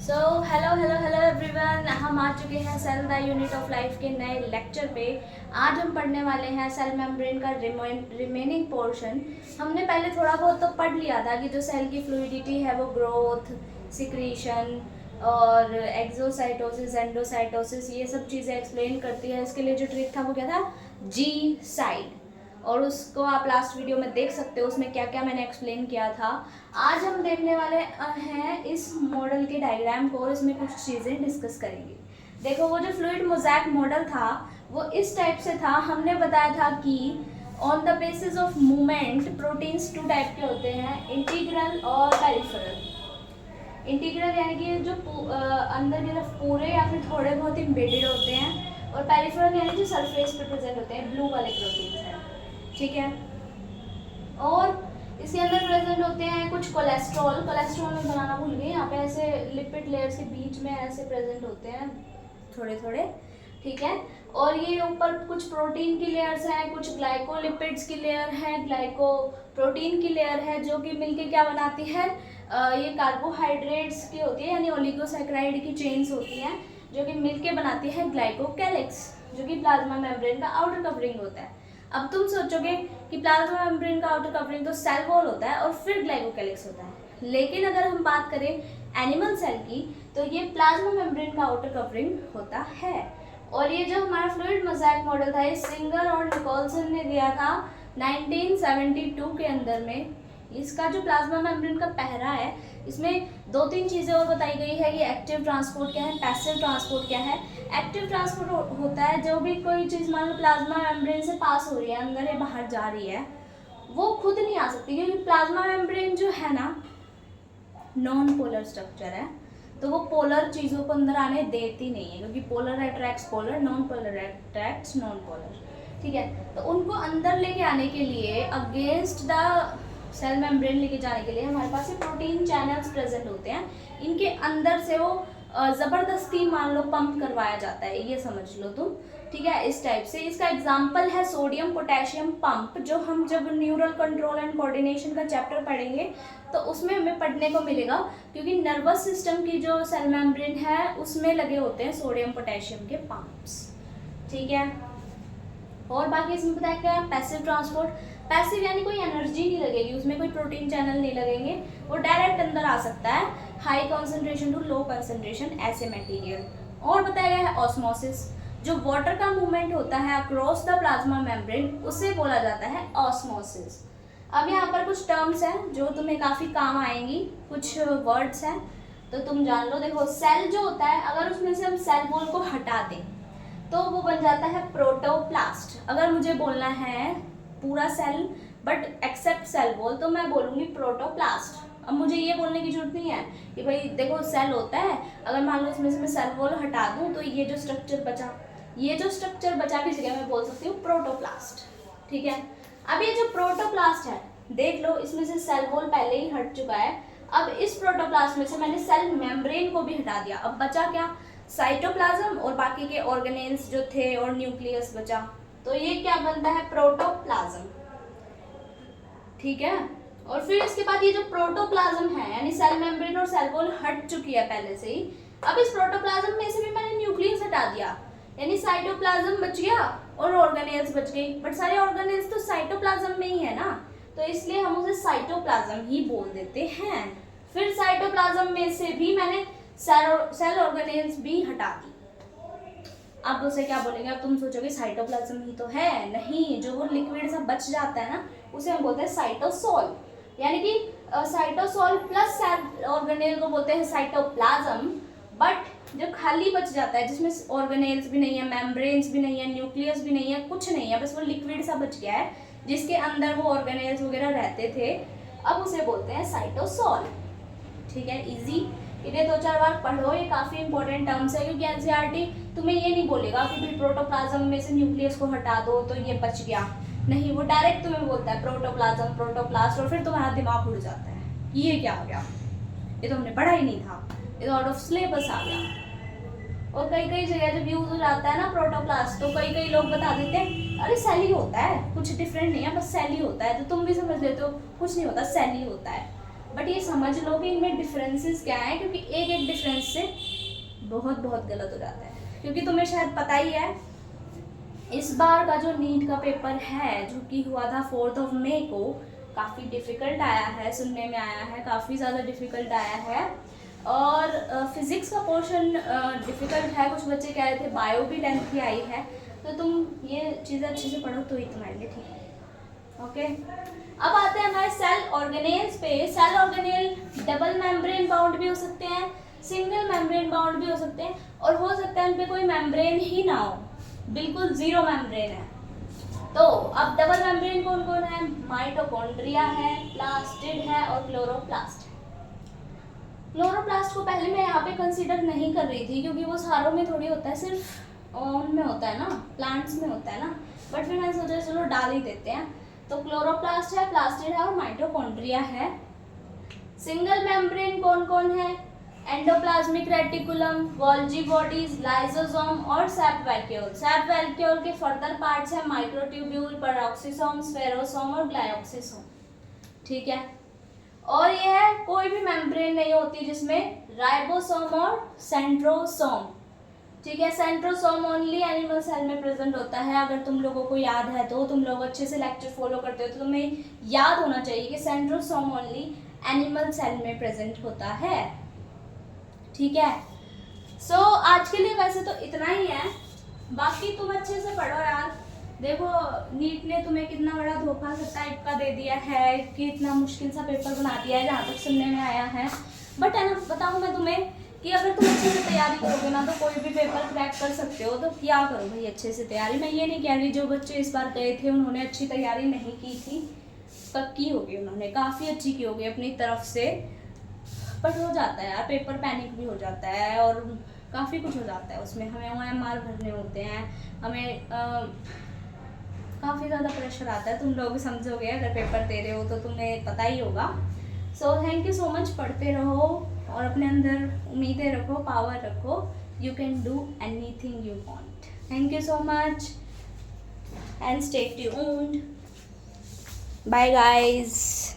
सो hello hello hello everyone, हम आ चुके हैं cell the unit of life के नए लेक्चर पे। आज हम पढ़ने वाले हैं सेल मेम्ब्रेन का रिमेनिंग पोर्शन। हमने पहले थोड़ा बहुत तो पढ़ लिया था कि जो सेल की फ्लूइडिटी है वो ग्रोथ, सिक्रीशन और एक्सोसाइटोसिस, एंडोसाइटोसिस, ये सब चीज़ें एक्सप्लेन करती है। इसके लिए जो ट्रिक था वो क्या था, जी साइड, और उसको आप लास्ट वीडियो में देख सकते हो, उसमें क्या क्या मैंने एक्सप्लेन किया था। आज हम देखने वाले हैं इस मॉडल के डायग्राम को और इसमें कुछ चीज़ें डिस्कस करेंगे। देखो, वो जो फ्लूइड मोज़ैक मॉडल था वो इस टाइप से था। हमने बताया था कि on the basis of movement proteins two type के होते हैं, इंटीग्रल और पेरिफेरल। इंटीग्रल यानी कि जो अंदर की तरफ पूरे या फिर थोड़े बहुत इम्बेडेड होते हैं, और पेरिफेरल यानी जो सरफेस पे प्रेजेंट होते हैं, ब्लू वाले प्रोटीन्स हैं, ठीक है। और इसके अंदर प्रेजेंट होते हैं कुछ कोलेस्ट्रॉल में बनाना भूल गई, यहाँ पे ऐसे लिपिड लेयर्स के बीच में ऐसे प्रेजेंट होते हैं थोड़े थोड़े, ठीक है। और ये ऊपर कुछ प्रोटीन की लेयर्स हैं, कुछ ग्लाइकोलिपिड्स की लेयर है, ग्लाइको प्रोटीन की लेयर है, जो कि मिलके क्या बनाती है, ये कार्बोहाइड्रेट्स की होती है, यानी ओलिगोसैकेराइड की चेन्स होती हैं, जो कि मिलके बनाती है ग्लाइकोकैलिक्स, जो कि प्लाज्मा मेम्ब्रेन का आउटर कवरिंग होता है। अब तुम सोचोगे कि प्लाज्मा मेम्ब्रेन का आउटर कवरिंग तो सेल वॉल होता है और फिर ग्लाइकोकैलिक्स होता है, लेकिन अगर हम बात करें एनिमल सेल की तो ये प्लाज्मा मेम्ब्रेन का आउटर कवरिंग होता है। और ये जो हमारा फ्लूइड मोज़ैक मॉडल था, ये सिंगर और निकोलसन ने दिया था 1972 के अंदर में। इसका जो प्लाज्मा मेम्ब्रेन का पहरा है, इसमें दो तीन चीज़ें और बताई गई है कि एक्टिव ट्रांसपोर्ट क्या है, पैसिव ट्रांसपोर्ट क्या है। एक्टिव ट्रांसपोर्ट होता है जो भी कोई चीज़ मान लो प्लाज्मा मेम्ब्रेन से पास हो रही है, अंदर या बाहर जा रही है, वो खुद नहीं आ सकती, क्योंकि प्लाज्मा मेम्ब्रेन जो है ना नॉन पोलर स्ट्रक्चर है, तो वो पोलर चीज़ों को अंदर आने देती नहीं है, क्योंकि polar attracts polar, non polar attracts non polar, ठीक है। तो उनको अंदर लेके आने के लिए, अगेंस्ट द सेल मेम्ब्रेन लेके जाने के लिए हमारे पास ये प्रोटीन चैनल्स प्रेजेंट होते हैं। इनके अंदर से वो ज़बरदस्ती मान लो पंप करवाया जाता है, ये समझ लो तुम, ठीक है, इस टाइप से। इसका एग्जांपल है सोडियम पोटेशियम पंप, जो हम जब न्यूरल कंट्रोल एंड कोऑर्डिनेशन का चैप्टर पढ़ेंगे तो उसमें हमें पढ़ने को मिलेगा, क्योंकि नर्वस सिस्टम की जो सेल मेम्ब्रेन है उसमें लगे होते हैं सोडियम पोटेशियम के पंप्स, ठीक है। और बाकी इसमें पता है क्या, पैसिव ट्रांसपोर्ट। पैसिव यानी कोई एनर्जी नहीं लगेगी उसमें, कोई प्रोटीन चैनल नहीं लगेंगे, वो डायरेक्ट अंदर आ सकता है, high concentration to low concentration ऐसे मटेरियल। और बताया गया है ऑस्मोसिस, जो वाटर का मूवमेंट होता है अक्रॉस द प्लाज्मा मेम्ब्रेन, उसे बोला जाता है ऑस्मोसिस। अब यहाँ पर कुछ टर्म्स हैं जो तुम्हें काफ़ी काम आएंगी, कुछ वर्ड्स हैं तो तुम जान लो। देखो, सेल जो होता है, अगर उसमें से हम सेल वॉल को हटा दें तो वो बन जाता है प्रोटोप्लास्ट। अगर मुझे बोलना है पूरा cell but except cell wall, तो मैं बोलूँगी प्रोटोप्लास्ट। अब मुझे ये बोलने की जरूरत नहीं है कि भाई देखो सेल होता है, अगर मान लो इसमें से मैं सेल वॉल हटा दूँ तो ये जो स्ट्रक्चर बचा की जगह मैं बोल सकती हूँ प्रोटोप्लास्ट, ठीक है। अब ये जो प्रोटोप्लास्ट है, देख लो इसमें से सेल वॉल पहले ही हट चुका है। अब इस प्रोटोप्लास्ट में से मैंने सेल मेम्ब्रेन को भी हटा दिया, अब बचा क्या, साइटोप्लाज्म और बाकी के ऑर्गेनेल्स जो थे और न्यूक्लियस बचा, तो ये क्या बनता है, प्रोटोप्लाज्म, ठीक है। और फिर इसके बाद ये जो प्रोटोप्लाज्म है, यानी सेल मेम्ब्रेन और सेल वॉल हट चुकी है पहले से ही, अब इस प्रोटोप्लाज्म में से भी मैंने न्यूक्लियस हटा दिया, यानी साइटोप्लाज्म बच गया और ऑर्गेनेल्स बच गई, बट सारे ऑर्गेनेल्स तो साइटोप्लाज्म में ही है ना, तो इसलिए हम उसे साइटोप्लाज्म ही बोल देते हैं। फिर साइटोप्लाज्म में से भी मैंने सेल ऑर्गेनेल्स भी हटा दी। अब उसे क्या बोलेंगे, अब तुम सोचोगे साइटोप्लाज्म ही तो है, नहीं, जो वो लिक्विड सा बच जाता है ना उसे हम बोलते हैं साइटोसोल, यानी कि साइटोसोल प्लस सेल ऑर्गेनेल को बोलते हैं साइटोप्लाज्म। बट जो खाली बच जाता है, जिसमें ऑर्गेनेल्स भी नहीं है, मेम्ब्रेन्स भी नहीं है, न्यूक्लियस भी नहीं है, कुछ नहीं है, बस वो लिक्विड सा बच गया है जिसके अंदर वो ऑर्गेनेल्स वगैरह रहते थे, अब उसे बोलते हैं साइटोसोल, ठीक है। इजी, इन्हें 2-4 बार पढ़ो, ये काफ़ी इंपॉर्टेंट टर्म्स है, क्योंकि एनसीईआरटी तुम्हें ये नहीं बोलेगा कि भाई प्रोटोप्लाज्म में से न्यूक्लियस को हटा दो तो ये बच गया, नहीं, वो डायरेक्ट तुम्हें बोलता है प्रोटोप्लाज्म, प्रोटोप्लास्ट, और फिर तुम्हारा दिमाग उड़ जाता है कि ये क्या हो गया, ये तो हमने पढ़ा ही नहीं था, ये तो आउट ऑफ सिलेबस आ गया। और कई कई जगह जब यूज हो जाता है ना प्रोटोप्लास्ट, तो कई कई लोग बता देते हैं अरे सेल ही होता है, कुछ डिफरेंट नहीं है, बस सेल ही होता है, तो तुम भी समझ लेते हो कुछ नहीं होता, सेल ही होता है, बट ये समझ लो कि इनमें डिफरेंसेस क्या हैं, क्योंकि एक एक डिफरेंस से बहुत बहुत गलत हो जाता है। क्योंकि तुम्हें शायद पता ही है, इस बार का जो नीट का पेपर है जो कि हुआ था 4 मई को, काफ़ी डिफ़िकल्ट आया है, सुनने में आया है काफ़ी ज़्यादा डिफ़िकल्ट आया है। और फिज़िक्स का पोर्शन डिफ़िकल्ट है, कुछ बच्चे कह रहे थे बायो भी 10th की आई है। तो तुम ये चीज़ें अच्छे से पढ़ो तो ही तुम्हारे लिए ठीक है। ओके, अब आते हैं हमारे सेल ऑर्गेनेल्स पे। Cell organelle double membrane bound भी हो सकते हैं, सिंगल मेम्ब्रेन बाउंड भी हो सकते हैं, और हो सकता है उन पे कोई मेम्ब्रेन ही ना हो, बिल्कुल जीरो मेम्ब्रेन है। तो अब डबल मेम्ब्रेन कौन कौन है? माइटोकॉन्ड्रिया है, प्लास्टिड है और क्लोरोप्लास्ट। क्लोरोप्लास्ट को पहले मैं यहाँ पे कंसीडर नहीं कर रही थी, क्योंकि वो सारों में थोड़ी होता है, सिर्फ उनमें होता है ना, प्लांट्स में होता है ना। बट फिर मैंने सोचा चलो डाल ही देते हैं। तो क्लोरोप्लास्ट है, प्लास्टिड है और माइटोकॉन्ड्रिया है। सिंगल मेम्ब्रेन कौन कौन है? Endoplasmic reticulum, Golgi bodies, lysosome और सैप वैक्यूल। सैप वैक्यूल के फर्दर पार्ट्स हैं माइक्रोट्यूब्यूल, पेरोक्सिसोम, स्फेरोसोम और ग्लायोक्सिसोम। ठीक है, और यह है कोई भी मेम्ब्रेन नहीं होती जिसमें राइबोसोम और सेंट्रोसोम। ठीक है, सेंट्रोसोम ओनली एनिमल सेल में प्रेजेंट होता है। अगर तुम लोगों को याद है तो, तुम लोग अच्छे से लेक्चर फॉलो करते हो तो तुम्हें याद होना चाहिए कि सेंट्रोसोम ओनली एनिमल सेल में प्रेजेंट होता है। ठीक है, सो आज के लिए वैसे तो इतना ही है, बाकी तुम अच्छे से पढ़ो यार। देखो नीट ने तुम्हें कितना बड़ा धोखा टाइप का दे दिया है कि इतना मुश्किल सा पेपर बना दिया है, जहाँ तक सुनने में आया है। बट है ना, बताऊँ मैं तुम्हें कि अगर तुम अच्छे से तैयारी करोगे ना तो कोई भी पेपर क्रैक कर सकते हो। तो क्या करो भाई, अच्छे से तैयारी। मैं ये नहीं कह रही जो बच्चे इस बार गए थे उन्होंने अच्छी तैयारी नहीं की थी, तब की होगी उन्होंने, काफ़ी अच्छी की होगी अपनी तरफ से। बट हो जाता है यार, पेपर पैनिक भी हो जाता है और काफ़ी कुछ हो जाता है उसमें। हमें OMR भरने होते हैं, हमें काफ़ी ज़्यादा प्रेशर आता है। तुम लोग समझोगे अगर पेपर दे रहे हो तो तुम्हें पता ही होगा। So thank you so much, पढ़ते रहो और अपने अंदर उम्मीदें रखो, पावर रखो। You can do anything you want. Thank you so much and stay tuned. Bye guys.